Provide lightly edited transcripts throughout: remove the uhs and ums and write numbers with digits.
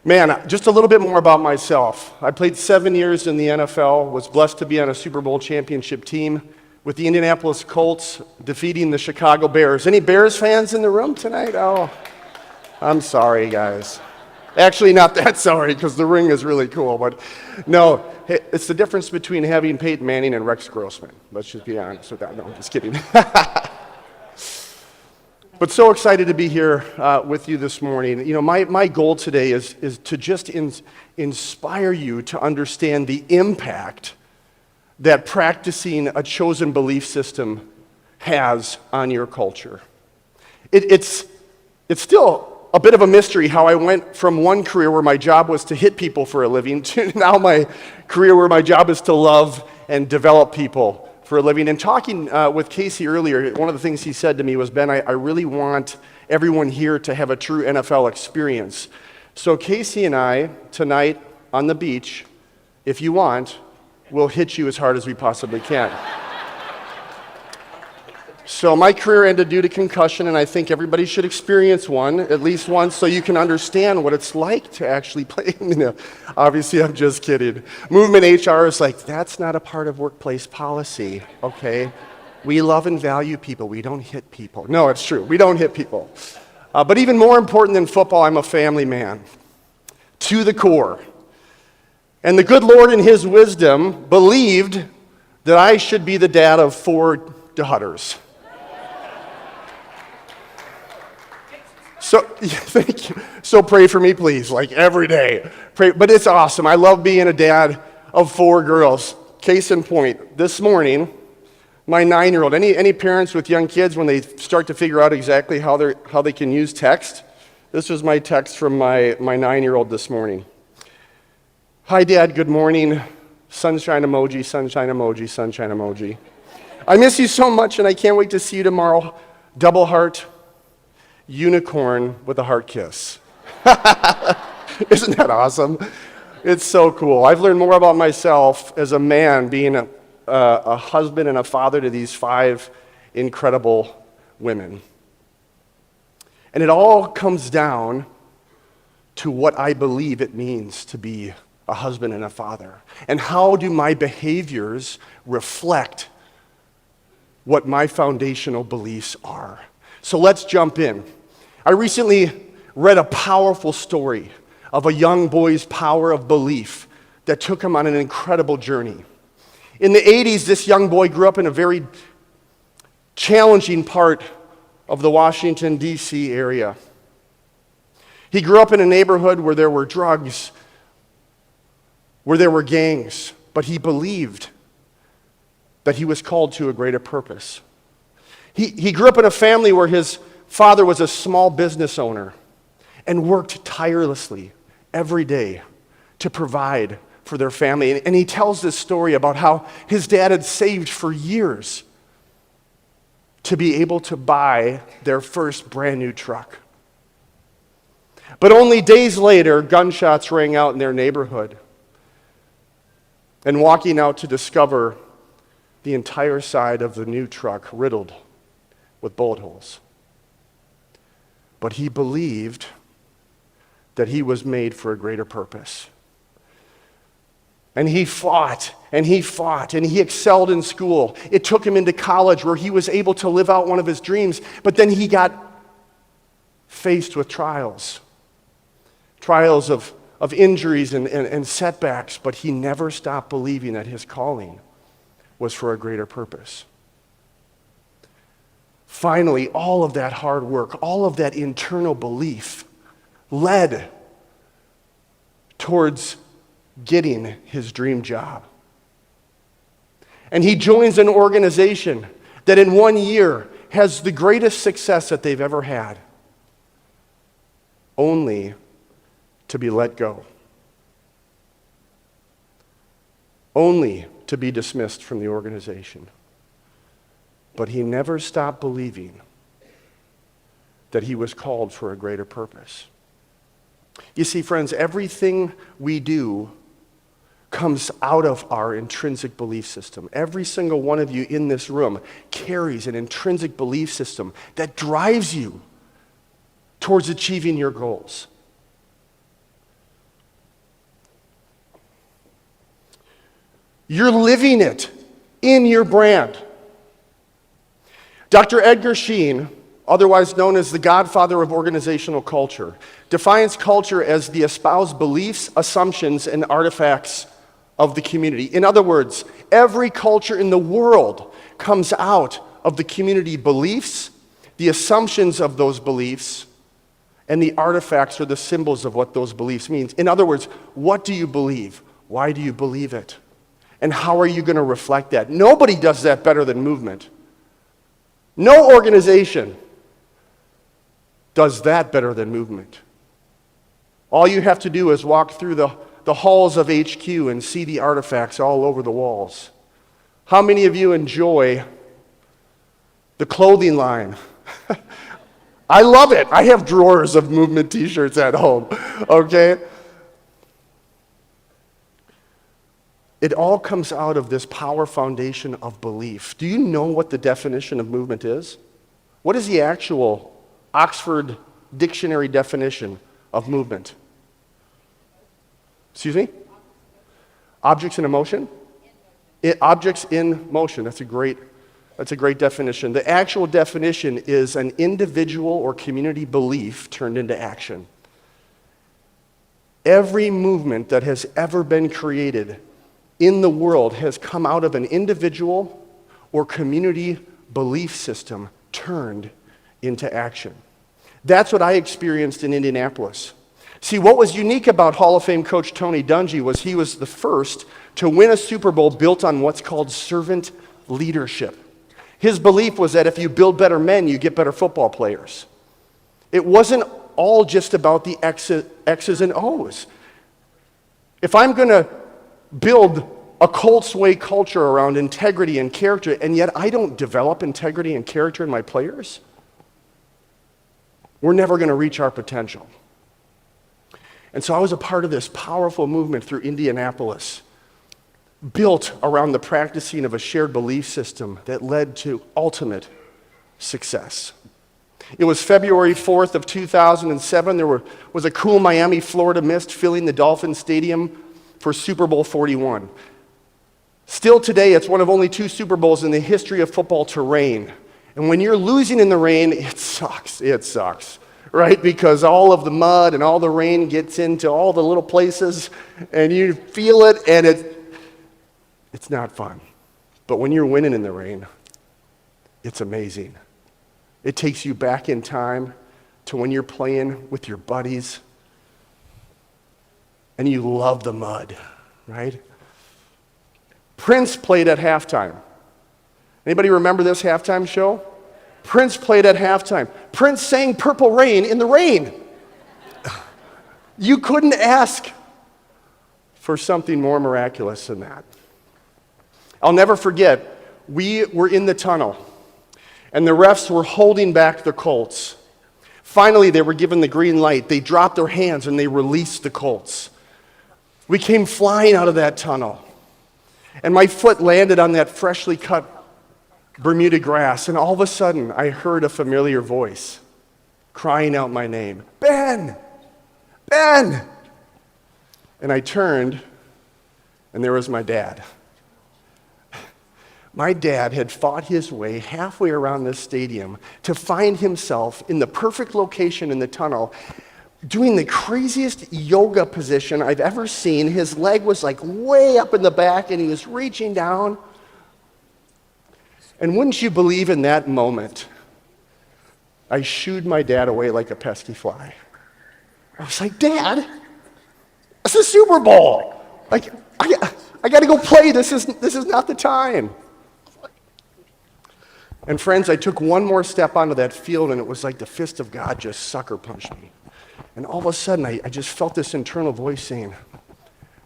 Man, just a little bit more about myself. I played 7 years in the NFL, was blessed to be on a Super Bowl championship team with the Indianapolis Colts, defeating the Chicago Bears. Any Bears fans in the room tonight? Oh, I'm sorry, guys. Actually, not that sorry, because the ring is really cool, but no, it's the difference between having Peyton Manning and Rex Grossman. Let's just be honest with that. No, I'm just kidding. But so excited to be here with you this morning. You know, my goal today is to just inspire you to understand the impact that practicing a chosen belief system has on your culture. It's still a bit of a mystery how I went from one career where my job was to hit people for a living to now my career where my job is to love and develop people for a living. And talking with Casey earlier, one of the things he said to me was, Ben, I really want everyone here to have a true NFL experience. So Casey and I, tonight on the beach, if you want, we'll hit you as hard as we possibly can. So my career ended due to concussion, and I think everybody should experience one, at least once, so you can understand what it's like to actually play. You know, obviously, I'm just kidding. Movement HR is like, that's not a part of workplace policy, okay? We love and value people. We don't hit people. No, it's true. We don't hit people. But even more important than football, I'm a family man, to the core. And the good Lord in his wisdom believed that I should be the dad of 4 daughters. So, thank you. So pray for me, please, like every day. Pray, but it's awesome. I love being a dad of 4 girls. Case in point, this morning, my 9-year-old, any parents with young kids, when they start to figure out exactly how they can use text, this was my text from my 9-year-old this morning. Hi, Dad, good morning. Sunshine emoji, sunshine emoji, sunshine emoji. I miss you so much, and I can't wait to see you tomorrow. Double heart. Unicorn with a heart kiss. Isn't that awesome? It's so cool. I've learned more about myself as a man being a husband and a father to these 5 incredible women. And it all comes down to what I believe it means to be a husband and a father. And how do my behaviors reflect what my foundational beliefs are? So let's jump in. I recently read a powerful story of a young boy's power of belief that took him on an incredible journey. In the 80s, this young boy grew up in a very challenging part of the Washington, D.C. area. He grew up in a neighborhood where there were drugs, where there were gangs, but he believed that he was called to a greater purpose. He grew up in a family where his father was a small business owner and worked tirelessly every day to provide for their family. And he tells this story about how his dad had saved for years to be able to buy their first brand new truck. But only days later, gunshots rang out in their neighborhood. And walking out to discover the entire side of the new truck riddled with bullet holes. But he believed that he was made for a greater purpose. And he fought, and he fought, and he excelled in school. It took him into college where he was able to live out one of his dreams, but then he got faced with trials of injuries and setbacks, but he never stopped believing that his calling was for a greater purpose. Finally, all of that hard work, all of that internal belief led towards getting his dream job. And he joins an organization that in 1 year has the greatest success that they've ever had, only to be let go, only to be dismissed from the organization. But he never stopped believing that he was called for a greater purpose. You see, friends, everything we do comes out of our intrinsic belief system. Every single one of you in this room carries an intrinsic belief system that drives you towards achieving your goals. You're living it in your brand. Dr. Edgar Schein, otherwise known as the godfather of organizational culture, defines culture as the espoused beliefs, assumptions, and artifacts of the community. In other words, every culture in the world comes out of the community beliefs, the assumptions of those beliefs, and the artifacts or the symbols of what those beliefs mean. In other words, what do you believe? Why do you believe it? And how are you going to reflect that? Nobody does that better than movement. No organization does that better than movement. All you have to do is walk through the halls of HQ and see the artifacts all over the walls. How many of you enjoy the clothing line? I love it. I have drawers of movement t-shirts at home, okay? It all comes out of this power foundation of belief. Do you know what the definition of movement is? What is the actual Oxford Dictionary definition of movement? Excuse me? Objects in motion? Objects in motion. That's a great definition. The actual definition is an individual or community belief turned into action. Every movement that has ever been created in the world has come out of an individual or community belief system turned into action. That's what I experienced in Indianapolis. See, what was unique about Hall of Fame coach Tony Dungy was he was the first to win a Super Bowl built on what's called servant leadership. His belief was that if you build better men, you get better football players. It wasn't all just about the X's and O's. If I'm going to build a Colts way culture around integrity and character, and yet I don't develop integrity and character in my players, we're never going to reach our potential. And so I was a part of this powerful movement through Indianapolis, built around the practicing of a shared belief system that led to ultimate success. It was February 4th of 2007. There was a cool Miami, Florida mist filling the Dolphin Stadium for Super Bowl 41. Still today, it's one of only 2 Super Bowls in the history of football to rain. And when you're losing in the rain, it sucks, right? Because all of the mud and all the rain gets into all the little places, and you feel it, and it's not fun. But when you're winning in the rain, it's amazing. It takes you back in time to when you're playing with your buddies, and you love the mud, right? Prince played at halftime. Anybody remember this halftime show? Prince played at halftime. Prince sang Purple Rain in the rain. You couldn't ask for something more miraculous than that. I'll never forget, we were in the tunnel, and the refs were holding back the Colts. Finally, they were given the green light. They dropped their hands, and they released the Colts. We came flying out of that tunnel, and my foot landed on that freshly cut Bermuda grass, and all of a sudden, I heard a familiar voice crying out my name, "Ben! Ben!" And I turned, and there was my dad. My dad had fought his way halfway around this stadium to find himself in the perfect location in the tunnel, doing the craziest yoga position I've ever seen. His leg was like way up in the back, and he was reaching down. And wouldn't you believe, in that moment, I shooed my dad away like a pesky fly. I was like, "Dad, it's the Super Bowl. Like, I got to go play. This is not the time." And friends, I took one more step onto that field, and it was like the fist of God just sucker punched me. And all of a sudden, I just felt this internal voice saying,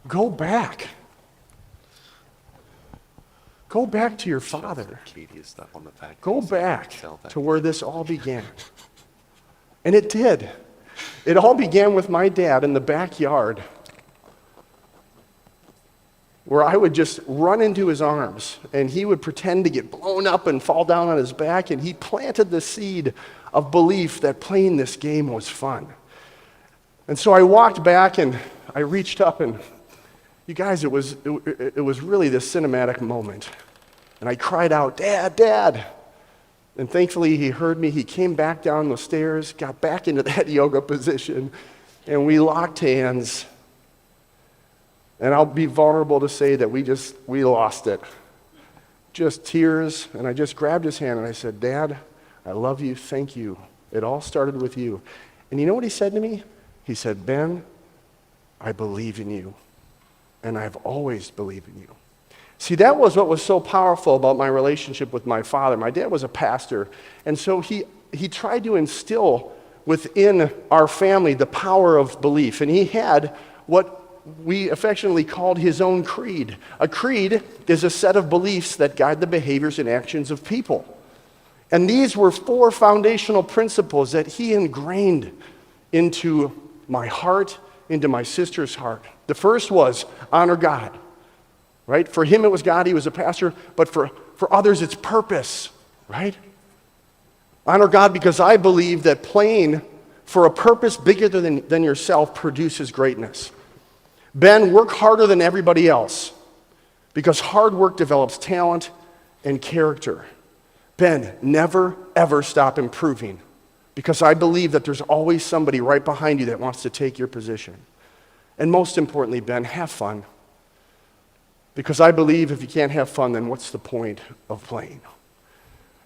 "Go back. Go back to your father. Go back to where this all began." And it did. It all began with my dad in the backyard, where I would just run into his arms, and he would pretend to get blown up and fall down on his back, and he planted the seed of belief that playing this game was fun. And so I walked back, and I reached up, and You guys, it was really this cinematic moment. And I cried out, "Dad, Dad." And thankfully he heard me. He came back down the stairs, got back into that yoga position, and we locked hands. And I'll be vulnerable to say that we lost it. Just tears, and I just grabbed his hand and I said, "Dad, I love you, thank you. It all started with you." And you know what he said to me? He said, "Ben, I believe in you, and I've always believed in you." See, that was what was so powerful about my relationship with my father. My dad was a pastor, and so he tried to instill within our family the power of belief. And he had what we affectionately called his own creed. A creed is a set of beliefs that guide the behaviors and actions of people. And these were 4 foundational principles that he ingrained into my heart, into my sister's heart. The first was honor God, right? For him it was God, he was a pastor, but for others it's purpose, right? Honor God because I believe that playing for a purpose bigger than yourself produces greatness. Ben, work harder than everybody else because hard work develops talent and character. Ben, never, ever stop improving because I believe that there's always somebody right behind you that wants to take your position. And most importantly, Ben, have fun because I believe if you can't have fun, then what's the point of playing?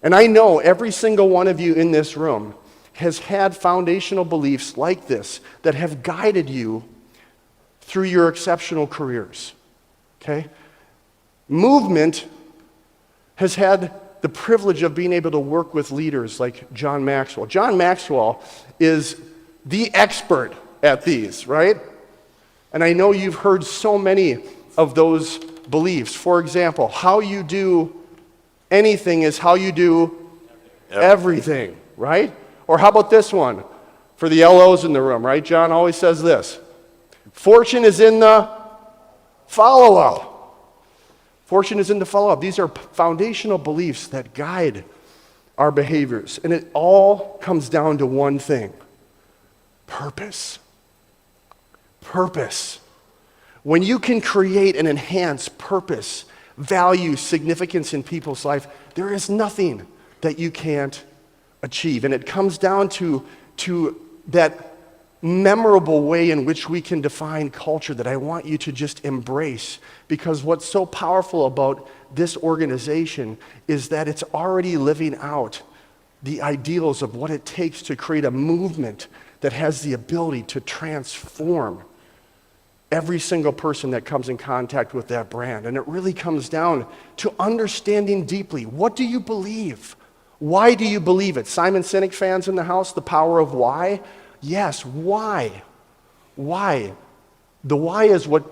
And I know every single one of you in this room has had foundational beliefs like this that have guided you through your exceptional careers, okay? Movement has had the privilege of being able to work with leaders like John Maxwell. John Maxwell is the expert at these, right? And I know you've heard so many of those beliefs. For example, how you do anything is how you do everything, right? Or how about this one? For the LOs in the room, right? John always says this. Fortune is in the follow-up. Fortune is in the follow-up. These are foundational beliefs that guide our behaviors. And it all comes down to one thing. Purpose. Purpose. When you can create and enhance purpose, value, significance in people's life, there is nothing that you can't achieve. And it comes down to that memorable way in which we can define culture that I want you to just embrace. Because what's so powerful about this organization is that it's already living out the ideals of what it takes to create a movement that has the ability to transform every single person that comes in contact with that brand. And it really comes down to understanding deeply, what do you believe? Why do you believe it? Simon Sinek fans in the house, the power of why? Yes, why? Why? The why is what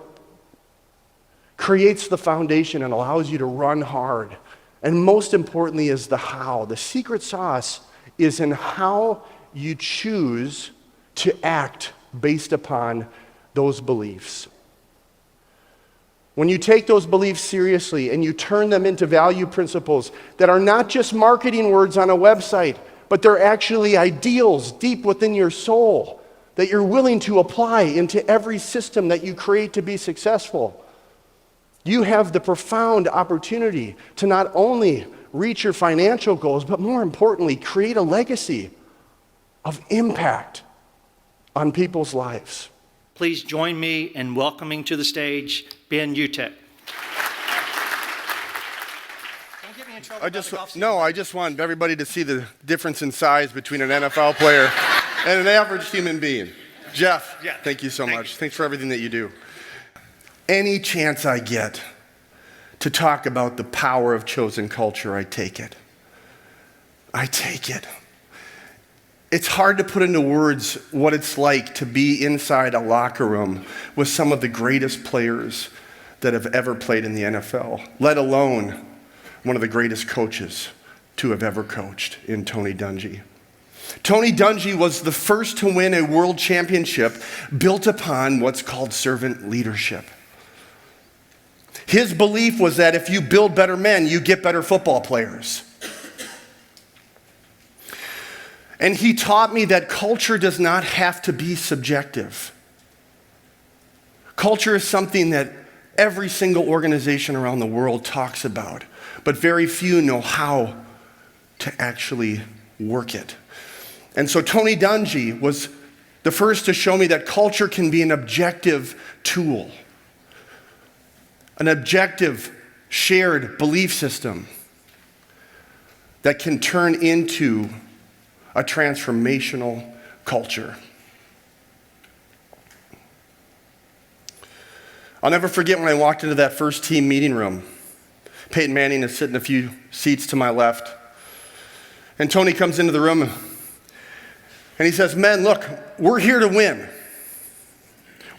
creates the foundation and allows you to run hard. And most importantly is the how. The secret sauce is in how you choose to act based upon those beliefs. When you take those beliefs seriously and you turn them into value principles that are not just marketing words on a website, but they're actually ideals deep within your soul that you're willing to apply into every system that you create to be successful, you have the profound opportunity to not only reach your financial goals, but more importantly, create a legacy of impact on people's lives. Please join me in welcoming to the stage Ben Utecht. I just want everybody to see the difference in size between an NFL player and an average human being. Jeff, thank you so much. Thanks for everything that you do. Any chance I get to talk about the power of chosen culture, I take it. I take it. It's hard to put into words what it's like to be inside a locker room with some of the greatest players that have ever played in the NFL, let alone one of the greatest coaches to have ever coached in Tony Dungy. Tony Dungy was the first to win a world championship built upon what's called servant leadership. His belief was that if you build better men, you get better football players. And he taught me that culture does not have to be subjective. Culture is something that every single organization around the world talks about, but very few know how to actually work it. And so Tony Dungy was the first to show me that culture can be an objective tool, an objective shared belief system that can turn into a transformational culture. I'll never forget when I walked into that first team meeting room. Peyton Manning is sitting a few seats to my left. And Tony comes into the room and he says, "Men, look, we're here to win.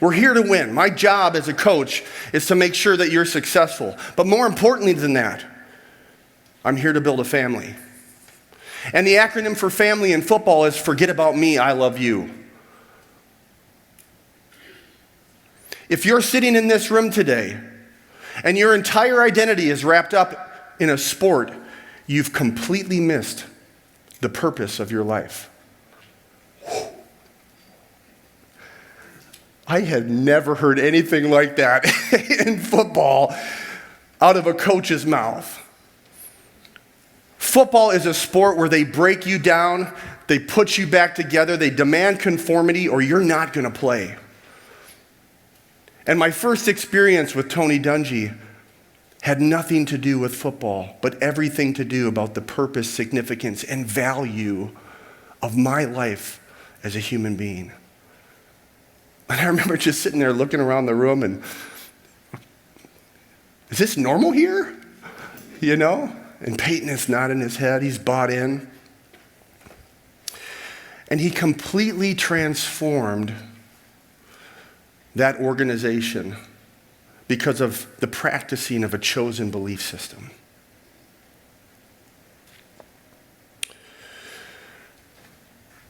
We're here to win. My job as a coach is to make sure that you're successful. But more importantly than that, I'm here to build a family. And the acronym for family in football is forget about me, I love you." If you're sitting in this room today and your entire identity is wrapped up in a sport, you've completely missed the purpose of your life. I had never heard anything like that in football out of a coach's mouth. Football is a sport where they break you down, they put you back together, they demand conformity, or you're not going to play. And my first experience with Tony Dungy had nothing to do with football, but everything to do about the purpose, significance, and value of my life as a human being. And I remember just sitting there looking around the room and, is this normal here? You know? And Peyton is nodding his head, he's bought in. And he completely transformed that organization because of the practicing of a chosen belief system.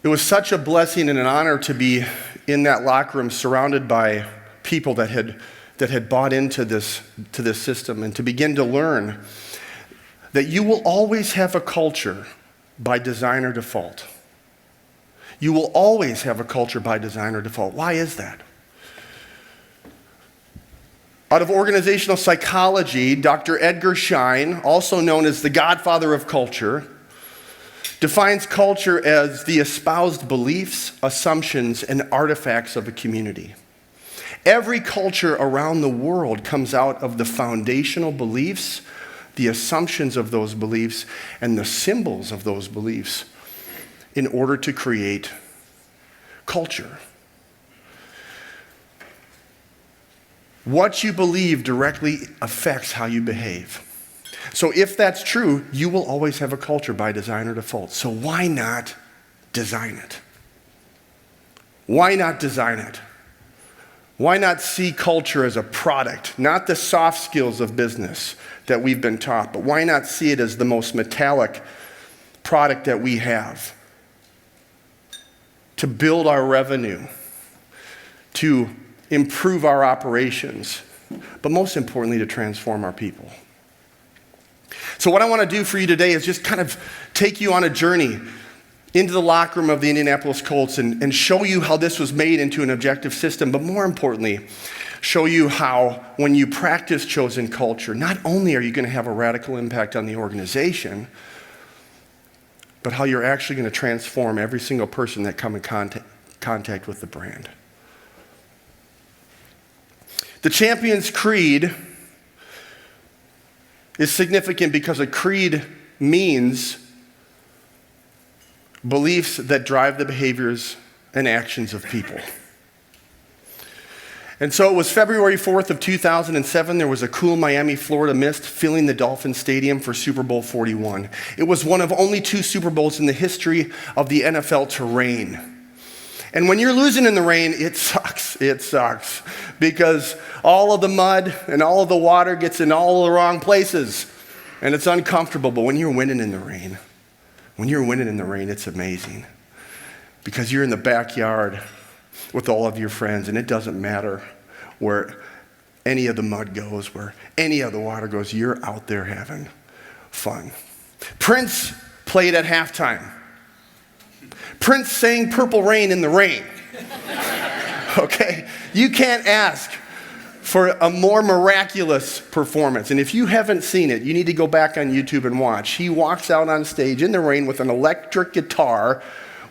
It was such a blessing and an honor to be in that locker room surrounded by people that had bought into this system, and to begin to learn that you will always have a culture by design or default. You will always have a culture by design or default. Why is that? Out of organizational psychology, Dr. Edgar Schein, also known as the godfather of culture, defines culture as the espoused beliefs, assumptions, and artifacts of a community. Every culture around the world comes out of the foundational beliefs, the assumptions of those beliefs, and the symbols of those beliefs in order to create culture. What you believe directly affects how you behave. So if that's true, you will always have a culture by design or default. So why not design it? Why not design it? Why not see culture as a product, not the soft skills of business that we've been taught, but why not see it as the most metallic product that we have to build our revenue, to improve our operations, but most importantly, to transform our people. So what I want to do for you today is just kind of take you on a journey into the locker room of the Indianapolis Colts and show you how this was made into an objective system, but more importantly, show you how when you practice chosen culture, not only are you going to have a radical impact on the organization, but how you're actually going to transform every single person that come in contact with the brand. The Champion's Creed is significant because a creed means beliefs that drive the behaviors and actions of people. And so it was February 4th of 2007. There was a cool Miami, Florida mist filling the Dolphin Stadium for Super Bowl 41. It was one of only 2 Super Bowls in the history of the NFL to rain. And when you're losing in the rain, it sucks. It sucks. Because all of the mud and all of the water gets in all the wrong places. And it's uncomfortable. But when you're winning in the rain, it's amazing. Because you're in the backyard with all of your friends, and it doesn't matter where any of the mud goes, where any of the water goes, you're out there having fun. Prince played at halftime. Prince sang Purple Rain in the rain. Okay? You can't ask for a more miraculous performance. And if you haven't seen it, you need to go back on YouTube and watch. He walks out on stage in the rain with an electric guitar,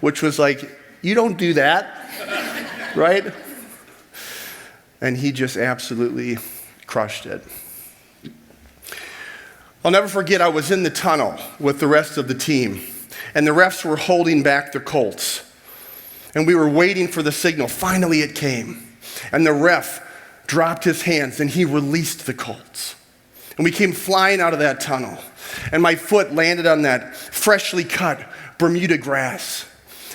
which was like, you don't do that, right? And he just absolutely crushed it. I'll never forget, I was in the tunnel with the rest of the team, and the refs were holding back the Colts. And we were waiting for the signal. Finally it came. And the ref dropped his hands and he released the Colts. And we came flying out of that tunnel. And my foot landed on that freshly cut Bermuda grass.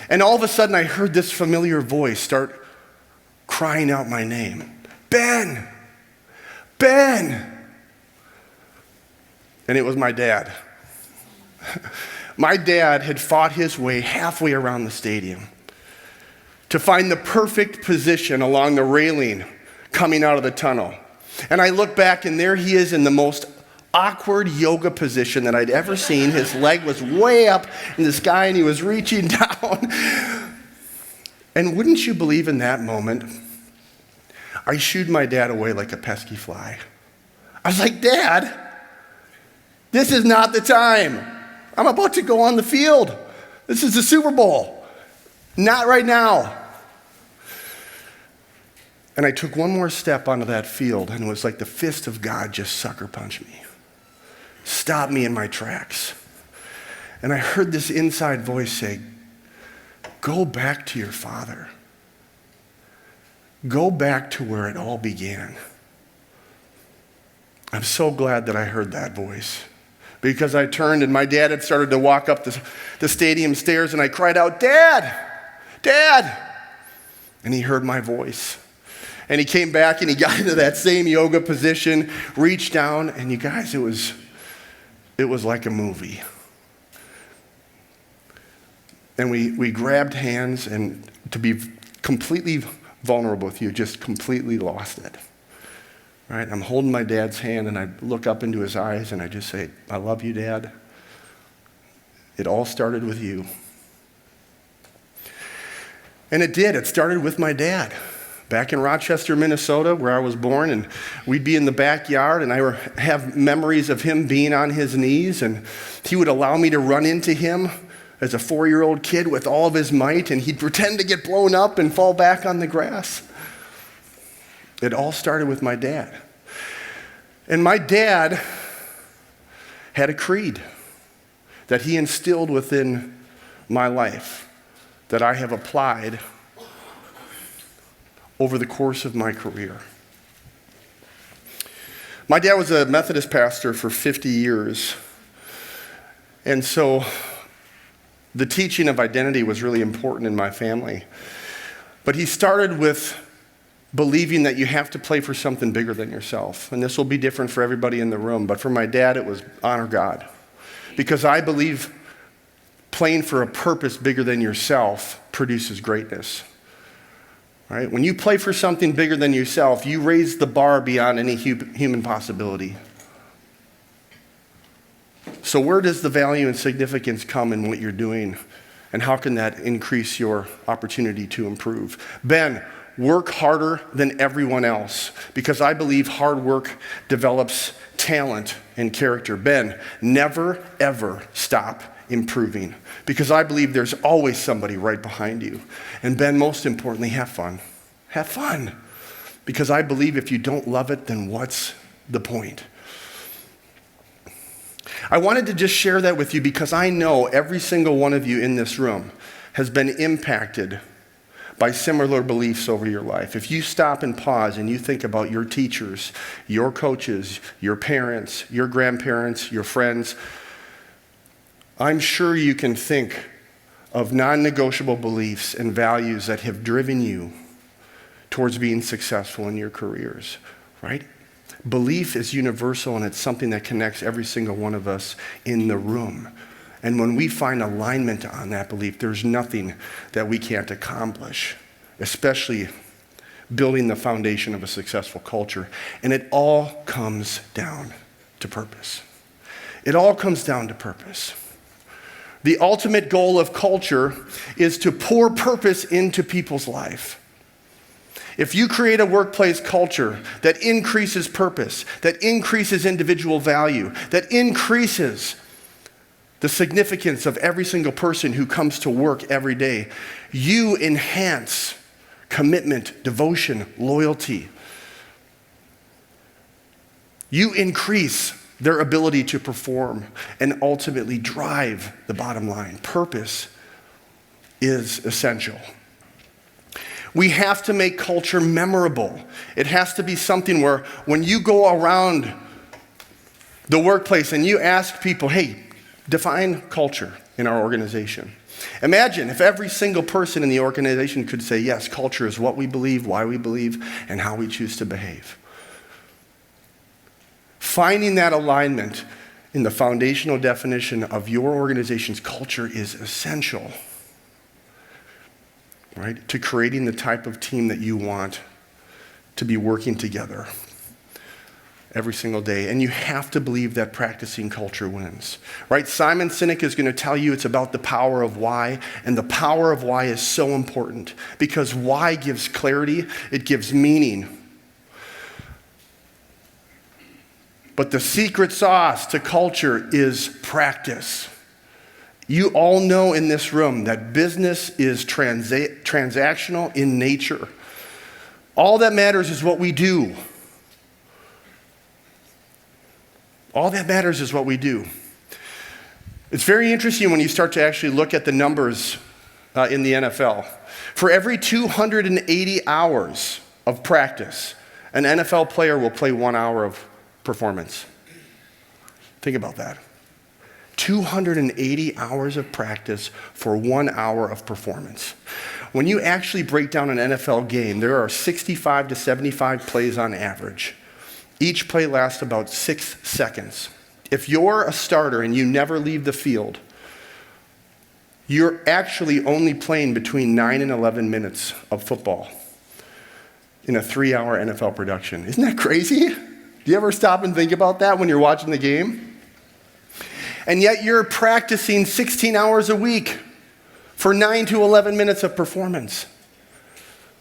And all of a sudden I heard this familiar voice start crying out my name. Ben! Ben! And it was my dad. My dad had fought his way halfway around the stadium to find the perfect position along the railing coming out of the tunnel. And I look back and there he is in the most awkward yoga position that I'd ever seen. His leg was way up in the sky and he was reaching down. And wouldn't you believe in that moment, I shooed my dad away like a pesky fly. I was like, Dad, this is not the time. I'm about to go on the field. This is the Super Bowl. Not right now. And I took one more step onto that field, and it was like the fist of God just sucker punched me. Stopped me in my tracks. And I heard this inside voice say, go back to your father. Go back to where it all began. I'm so glad that I heard that voice. Because I turned and my dad had started to walk up the stadium stairs, and I cried out, Dad! Dad! And he heard my voice. And he came back and he got into that same yoga position, reached down, and you guys, it was like a movie. And we grabbed hands, and to be completely vulnerable with you, just completely lost it. Right? I'm holding my dad's hand, and I look up into his eyes, and I just say, I love you, Dad. It all started with you. And it did. It started with my dad. Back in Rochester, Minnesota, where I was born, and we'd be in the backyard, and I have memories of him being on his knees, and he would allow me to run into him as a 4-year-old kid with all of his might, and he'd pretend to get blown up and fall back on the grass. It all started with my dad. And my dad had a creed that he instilled within my life that I have applied over the course of my career. My dad was a Methodist pastor for 50 years. And so the teaching of identity was really important in my family. But he started with believing that you have to play for something bigger than yourself. And this will be different for everybody in the room. But for my dad, it was honor God. Because I believe playing for a purpose bigger than yourself produces greatness. Right? When you play for something bigger than yourself, you raise the bar beyond any human possibility. So where does the value and significance come in what you're doing? And how can that increase your opportunity to improve? Ben, work harder than everyone else, because I believe hard work develops talent and character. Ben, never, ever stop improving, because I believe there's always somebody right behind you. And Ben, most importantly, have fun. Have fun. Because I believe if you don't love it, then what's the point? I wanted to just share that with you because I know every single one of you in this room has been impacted by similar beliefs over your life. If you stop and pause and you think about your teachers, your coaches, your parents, your grandparents, your friends, I'm sure you can think of non-negotiable beliefs and values that have driven you towards being successful in your careers, right? Belief is universal, and it's something that connects every single one of us in the room. And when we find alignment on that belief, there's nothing that we can't accomplish, especially building the foundation of a successful culture. And it all comes down to purpose. It all comes down to purpose. The ultimate goal of culture is to pour purpose into people's life. If you create a workplace culture that increases purpose, that increases individual value, that increases the significance of every single person who comes to work every day, you enhance commitment, devotion, loyalty. You increase their ability to perform and ultimately drive the bottom line. Purpose is essential. We have to make culture memorable. It has to be something where when you go around the workplace and you ask people, hey, define culture in our organization. Imagine if every single person in the organization could say, yes, culture is what we believe, why we believe, and how we choose to behave. Finding that alignment in the foundational definition of your organization's culture is essential, right, to creating the type of team that you want to be working together every single day. And you have to believe that practicing culture wins, right? Simon Sinek is going to tell you it's about the power of why, and the power of why is so important because why gives clarity, it gives meaning. But the secret sauce to culture is practice. You all know in this room that business is transactional in nature. All that matters is what we do. All that matters is what we do. It's very interesting when you start to actually look at the numbers in the NFL. For every 280 hours of practice, an NFL player will play 1 hour of performance. Think about that. 280 hours of practice for 1 hour of performance. When you actually break down an NFL game, there are 65 to 75 plays on average. Each play lasts about 6 seconds. If you're a starter and you never leave the field, you're actually only playing between 9 and 11 minutes of football in a 3-hour NFL production. Isn't that crazy? Do you ever stop and think about that when you're watching the game? And yet you're practicing 16 hours a week for 9 to 11 minutes of performance.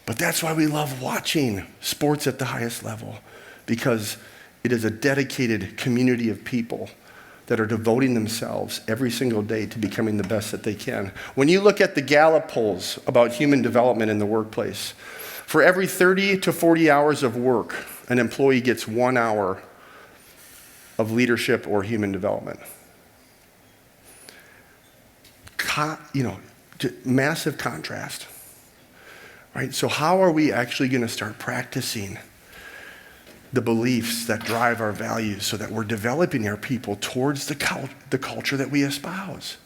But that's why we love watching sports at the highest level, because it is a dedicated community of people that are devoting themselves every single day to becoming the best that they can. When you look at the Gallup polls about human development in the workplace, for every 30 to 40 hours of work, an employee gets 1 hour of leadership or human development. Massive contrast, right? So how are we actually going to start practicing the beliefs that drive our values so that we're developing our people towards the culture that we espouse?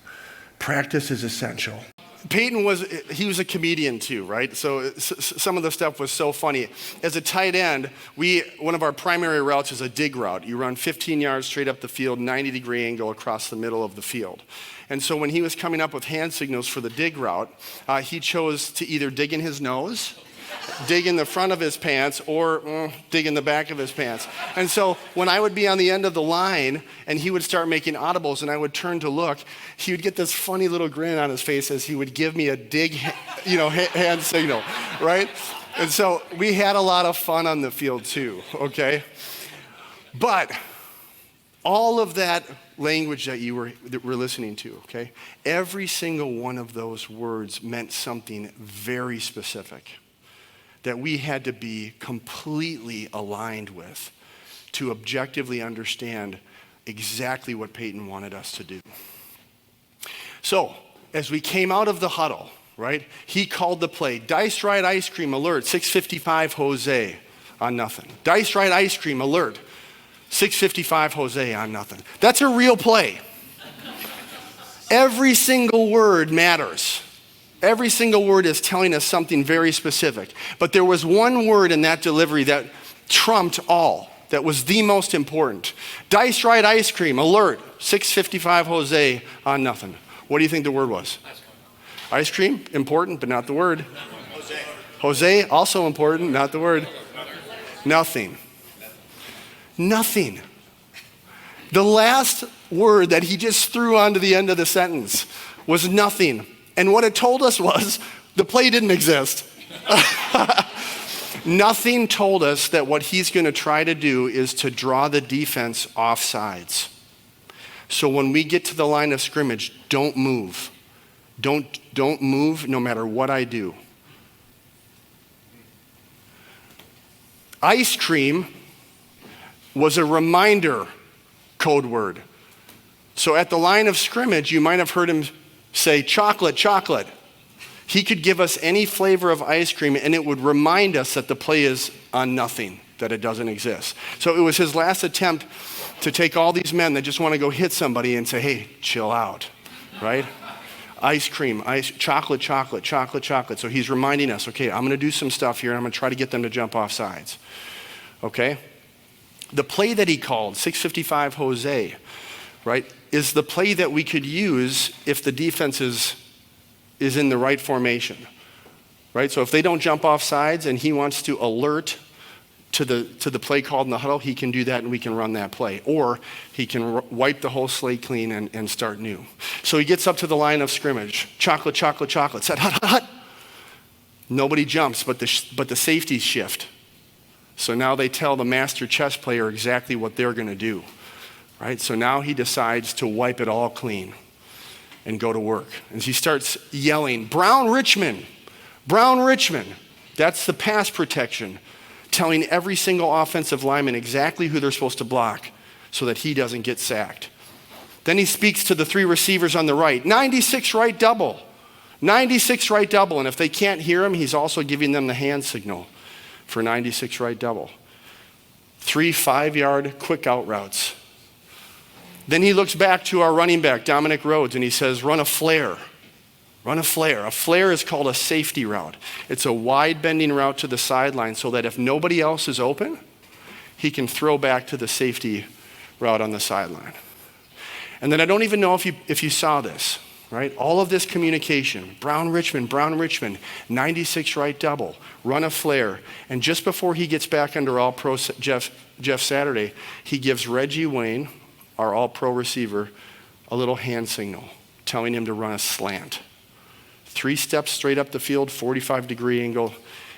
Practice is essential. Peyton was a comedian too, right? So some of the stuff was so funny. As a tight end, one of our primary routes is a dig route. You run 15 yards straight up the field, 90-degree angle across the middle of the field. And so when he was coming up with hand signals for the dig route, he chose to either dig in his nose, dig in the front of his pants, or dig in the back of his pants. And so when I would be on the end of the line and he would start making audibles and I would turn to look, he would get this funny little grin on his face as he would give me a dig, hand signal, right? And so we had a lot of fun on the field too, okay? But all of that language that we're listening to, okay? Every single one of those words meant something very specific that we had to be completely aligned with to objectively understand exactly what Peyton wanted us to do. So, as we came out of the huddle, right, he called the play, Dice Ride Ice Cream Alert, 6:55 Jose on nothing. Dice Ride Ice Cream Alert, 6:55 Jose on nothing. That's a real play. Every single word matters. Every single word is telling us something very specific. But there was one word in that delivery that trumped all, that was the most important. Dice Ride Ice Cream Alert, 6:55 Jose on nothing. What do you think the word was? Ice cream, important, but not the word. Jose, also important, not the word. Nothing. Nothing. The last word that he just threw onto the end of the sentence was nothing. And what it told us was the play didn't exist. Nothing told us that what he's going to try to do is to draw the defense off sides. So when we get to the line of scrimmage, don't move. Don't move no matter what I do. Ice cream was a reminder code word. So at the line of scrimmage, you might have heard him say, chocolate, chocolate. He could give us any flavor of ice cream and it would remind us that the play is on nothing, that it doesn't exist. So it was his last attempt to take all these men that just want to go hit somebody and say, hey, chill out, right? Ice cream, chocolate, chocolate, chocolate, chocolate. So he's reminding us, okay, I'm going to do some stuff here and I'm going to try to get them to jump off sides. Okay? The play that he called, 655 Jose, right, is the play that we could use if the defense is in the right formation, right? So if they don't jump off sides and he wants to alert to the play called in the huddle, he can do that and we can run that play. Or he can wipe the whole slate clean and start new. So he gets up to the line of scrimmage. Chocolate, chocolate, chocolate. Set, hut, hut, hut. Nobody jumps, but the safeties shift. So now they tell the master chess player exactly what they're going to do, right? So now he decides to wipe it all clean and go to work. And he starts yelling, Brown Richmond, Brown Richmond. That's the pass protection, telling every single offensive lineman exactly who they're supposed to block so that he doesn't get sacked. Then he speaks to the three receivers on the right, 96 right double, 96 right double. And if they can't hear him, he's also giving them the hand signal for 96 right double. 3 5-yard quick out routes. Then he looks back to our running back, Dominic Rhodes, and he says, run a flare. Run a flare. A flare is called a safety route. It's a wide bending route to the sideline so that if nobody else is open, he can throw back to the safety route on the sideline. And then I don't even know if you saw this, right? All of this communication, Brown Richmond, 96 right double, run a flare. And just before he gets back under All-Pro Jeff Saturday, he gives Reggie Wayne, our All-Pro receiver, a little hand signal telling him to run a slant. 3 steps straight up the field, 45-degree angle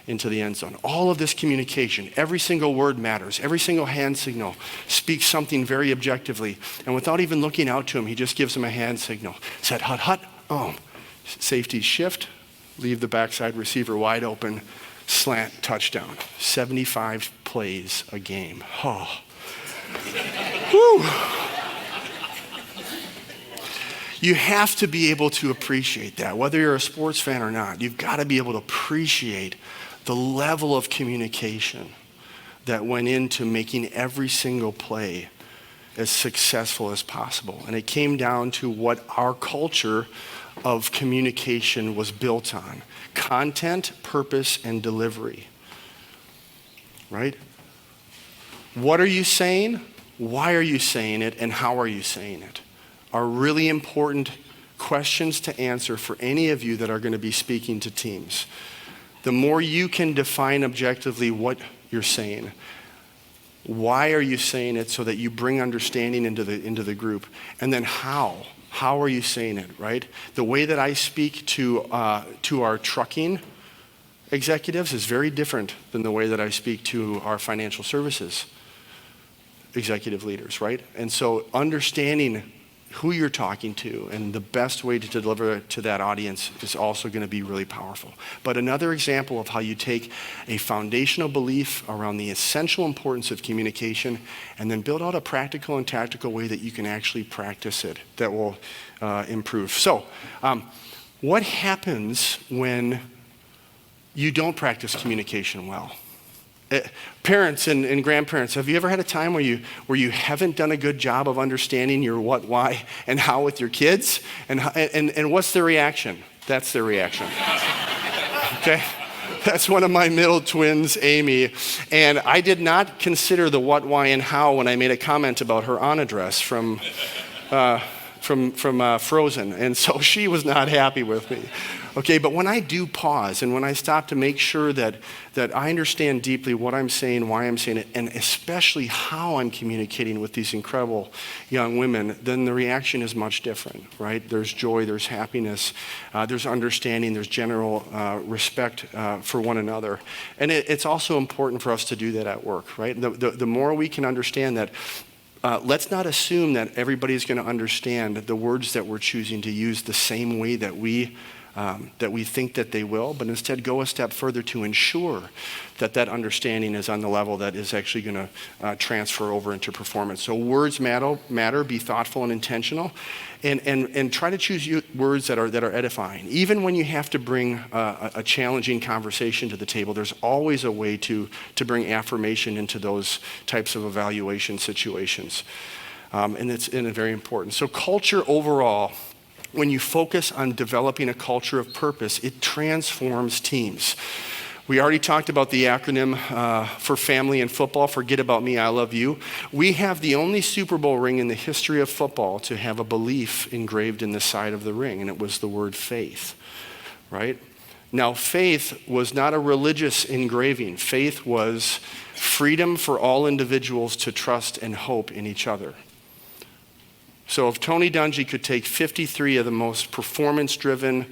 into the end zone. All of this communication, every single word matters. Every single hand signal speaks something very objectively. And without even looking out to him, he just gives him a hand signal. Said, hut, hut, safety shift, leave the backside receiver wide open, slant, touchdown. 75 plays a game. Oh. Whew. You have to be able to appreciate that. Whether you're a sports fan or not, you've got to be able to appreciate the level of communication that went into making every single play as successful as possible. And it came down to what our culture of communication was built on: content, purpose, and delivery. Right? What are you saying? Why are you saying it? And how are you saying it? Are really important questions to answer for any of you that are going to be speaking to teams. The more you can define objectively what you're saying, why are you saying it so that you bring understanding into the group, and then how are you saying it, right? The way that I speak to our trucking executives is very different than the way that I speak to our financial services executive leaders, right? And so understanding who you're talking to and the best way to deliver to that audience is also going to be really powerful. But another example of how you take a foundational belief around the essential importance of communication and then build out a practical and tactical way that you can actually practice it that will improve. So what happens when you don't practice communication well? Parents and grandparents, have you ever had a time where you haven't done a good job of understanding your what, why, and how with your kids? And what's their reaction? That's their reaction. Okay? That's one of my middle twins, Amy. And I did not consider the what, why, and how when I made a comment about her Anna dress from from Frozen, and so she was not happy with me. Okay, but when I do pause and when I stop to make sure that I understand deeply what I'm saying, why I'm saying it, and especially how I'm communicating with these incredible young women, then the reaction is much different, right? There's joy, there's happiness, there's understanding, there's general respect for one another. And it's also important for us to do that at work, right? The more we can understand that, let's not assume that everybody's going to understand the words that we're choosing to use the same way that we think that they will, but instead go a step further to ensure that that understanding is on the level that is actually going to transfer over into performance. So words matter, be thoughtful and intentional, and try to choose words that are edifying. Even when you have to bring a challenging conversation to the table, there's always a way to bring affirmation into those types of evaluation situations. And it's very important. So culture overall, when you focus on developing a culture of purpose, it transforms teams. We already talked about the acronym for family and football, Forget About Me, I Love You. We have the only Super Bowl ring in the history of football to have a belief engraved in the side of the ring, and it was the word faith, right? Now, faith was not a religious engraving. Faith was freedom for all individuals to trust and hope in each other. So if Tony Dungy could take 53 of the most performance-driven,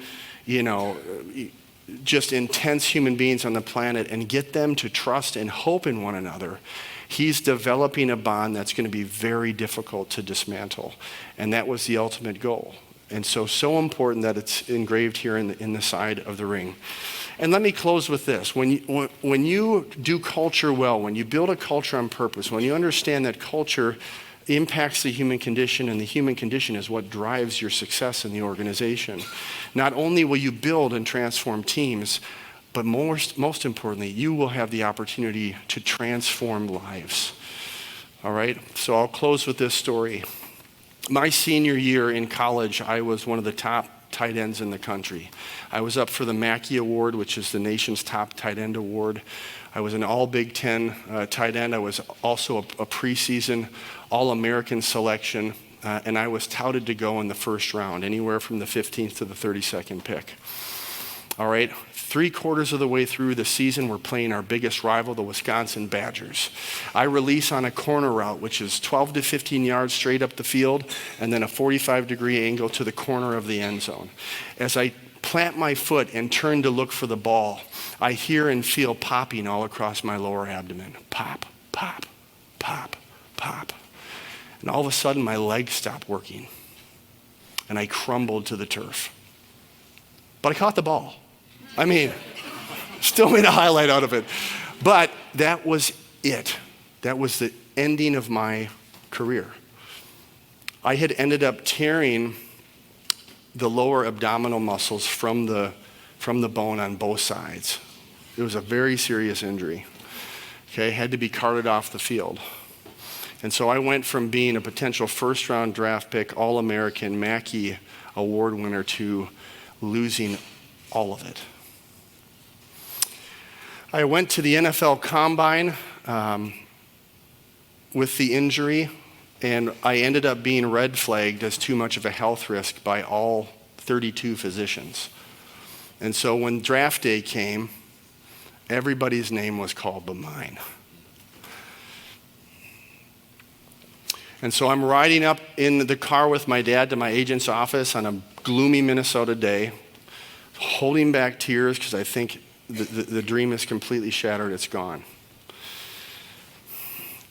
just intense human beings on the planet and get them to trust and hope in one another, he's developing a bond that's going to be very difficult to dismantle. And that was the ultimate goal. And so important that it's engraved here in the side of the ring. And let me close with this. When you do culture well, when you build a culture on purpose, when you understand that culture impacts the human condition, and the human condition is what drives your success in the organization. Not only will you build and transform teams, but most importantly, you will have the opportunity to transform lives. All right? So I'll close with this story. My senior year in college, I was one of the top tight ends in the country. I was up for the Mackey Award, which is the nation's top tight end award. I was an all Big Ten tight end. I was also a preseason All-American selection, and I was touted to go in the first round, anywhere from the 15th to the 32nd pick. All right, 3/4 of the way through the season, we're playing our biggest rival, the Wisconsin Badgers. I release on a corner route, which is 12 to 15 yards straight up the field, and then a 45-degree angle to the corner of the end zone. As I plant my foot and turn to look for the ball, I hear and feel popping all across my lower abdomen. Pop, pop, pop, pop. And all of a sudden, my legs stopped working, and I crumbled to the turf. But I caught the ball. I mean, still made a highlight out of it. But that was it. That was the ending of my career. I had ended up tearing the lower abdominal muscles from the bone on both sides. It was a very serious injury. Okay, had to be carted off the field. And so I went from being a potential first-round draft pick, All-American, Mackey Award winner, to losing all of it. I went to the NFL Combine with the injury, and I ended up being red flagged as too much of a health risk by all 32 physicians. And so when draft day came, everybody's name was called but mine. And so I'm riding up in the car with my dad to my agent's office on a gloomy Minnesota day, holding back tears because I think the dream is completely shattered, it's gone.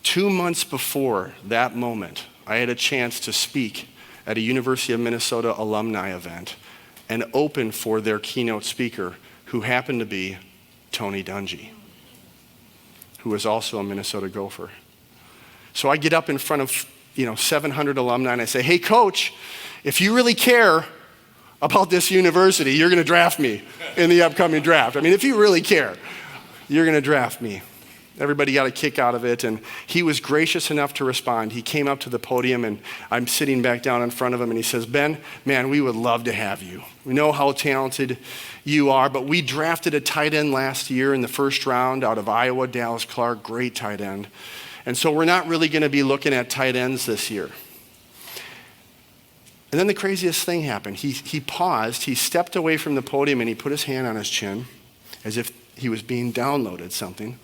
2 months before that moment, I had a chance to speak at a University of Minnesota alumni event and open for their keynote speaker, who happened to be Tony Dungy, who was also a Minnesota Gopher. So I get up in front of 700 alumni and I say, hey coach, if you really care about this university, you're going to draft me in the upcoming draft. I mean, if you really care, you're going to draft me. Everybody got a kick out of it, and he was gracious enough to respond. He came up to the podium, and I'm sitting back down in front of him, and he says, Ben, man, we would love to have you. We know how talented you are, but we drafted a tight end last year in the first round out of Iowa, Dallas Clark, great tight end. And so we're not really going to be looking at tight ends this year. And then the craziest thing happened. He paused, he stepped away from the podium, and he put his hand on his chin as if he was being downloaded something.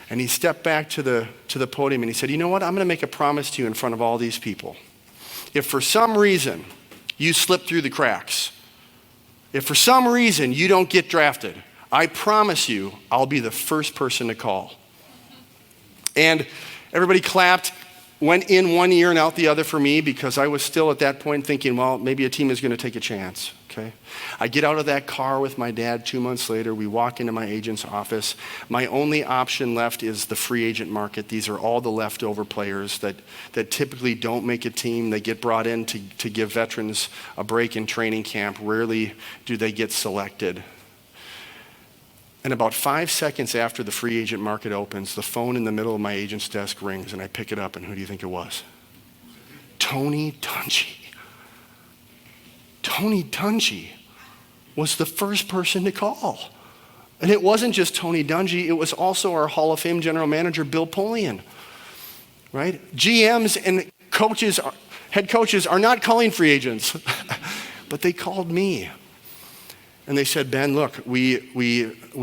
And he stepped back to the podium and he said, you know what, I'm gonna make a promise to you in front of all these people. If for some reason you slip through the cracks, if for some reason you don't get drafted, I promise you I'll be the first person to call. And everybody clapped, went in one ear and out the other for me, because I was still at that point thinking, well, maybe a team is gonna take a chance, okay? I get out of that car with my dad 2 months later. We walk into my agent's office. My only option left is the free agent market. These are all the leftover players that typically don't make a team. They get brought in to give veterans a break in training camp. Rarely do they get selected. And about 5 seconds after the free agent market opens, the phone in the middle of my agent's desk rings, and I pick it up, and who do you think it was? Tony Dungy. Tony Dungy was the first person to call. And it wasn't just Tony Dungy, it was also our Hall of Fame general manager, Bill Polian, right? GMs and coaches, head coaches are not calling free agents, but they called me. And they said, Ben, look, we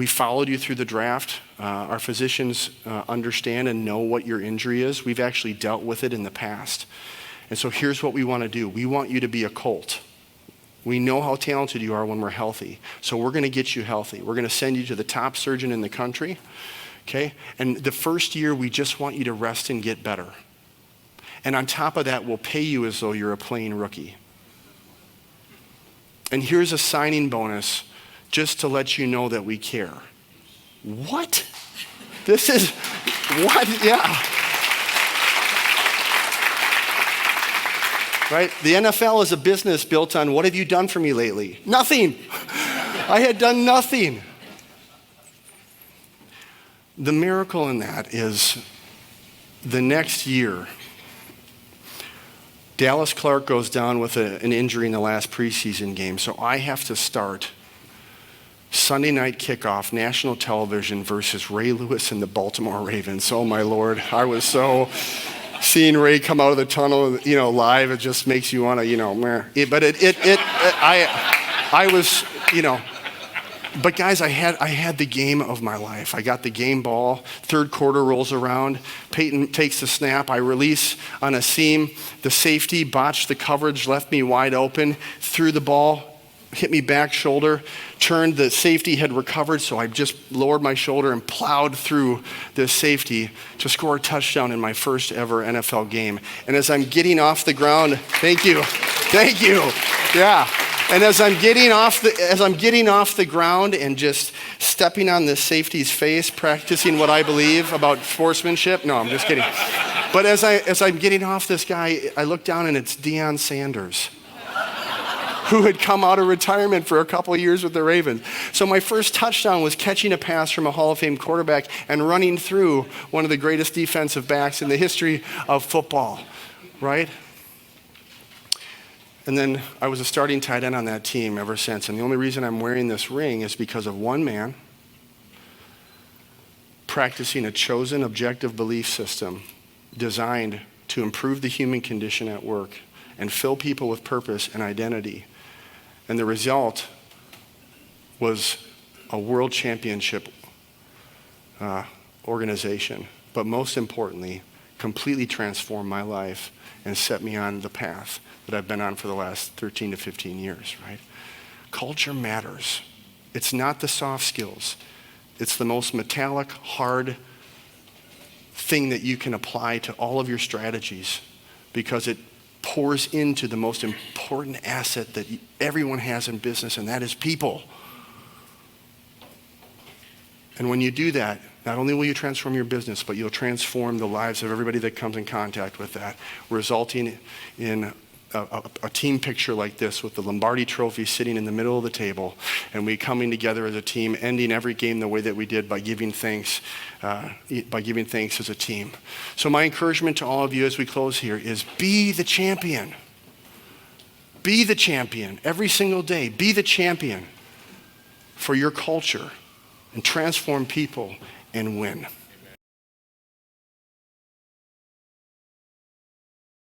followed you through the draft. Our physicians understand and know what your injury is. We've actually dealt with it in the past. And so here's what we want to do. We want you to be a Colt. We know how talented you are when we're healthy. So we're going to get you healthy. We're going to send you to the top surgeon in the country, okay? And the first year, we just want you to rest and get better. And on top of that, we'll pay you as though you're a playing rookie. And here's a signing bonus just to let you know that we care. What? This is, what? Yeah. Right? The NFL is a business built on, what have you done for me lately? Nothing. I had done nothing. The miracle in that is the next year, Dallas Clark goes down with an injury in the last preseason game, so I have to start Sunday night kickoff, national television versus Ray Lewis and the Baltimore Ravens. Oh my Lord, I was so, seeing Ray come out of the tunnel, live, it just makes you want to, I was, but guys, I had the game of my life. I got the game ball. Third quarter rolls around. Peyton takes the snap. I release on a seam. The safety botched the coverage, left me wide open. Threw the ball, hit me back shoulder. Turned, the safety had recovered, so I just lowered my shoulder and plowed through this safety to score a touchdown in my first ever NFL game. And as I'm getting off the ground, thank you, yeah. And as I'm getting off the ground and just stepping on this safety's face, practicing what I believe about sportsmanship. No, I'm just kidding. But as I'm getting off this guy, I look down and it's Deion Sanders, who had come out of retirement for a couple of years with the Ravens. So my first touchdown was catching a pass from a Hall of Fame quarterback and running through one of the greatest defensive backs in the history of football, right? And then I was a starting tight end on that team ever since. And the only reason I'm wearing this ring is because of one man practicing a chosen objective belief system designed to improve the human condition at work and fill people with purpose and identity. And the result was a world championship organization, but most importantly, completely transformed my life and set me on the path that I've been on for the last 13 to 15 years, right? Culture matters. It's not the soft skills. It's the most metallic, hard thing that you can apply to all of your strategies, because it pours into the most important asset that everyone has in business, and that is people. And when you do that, not only will you transform your business, but you'll transform the lives of everybody that comes in contact with that, resulting in a team picture like this with the Lombardi Trophy sitting in the middle of the table, and we coming together as a team, ending every game the way that we did by giving thanks as a team. So my encouragement to all of you as we close here is be the champion. Be the champion every single day. Be the champion for your culture and transform people and win.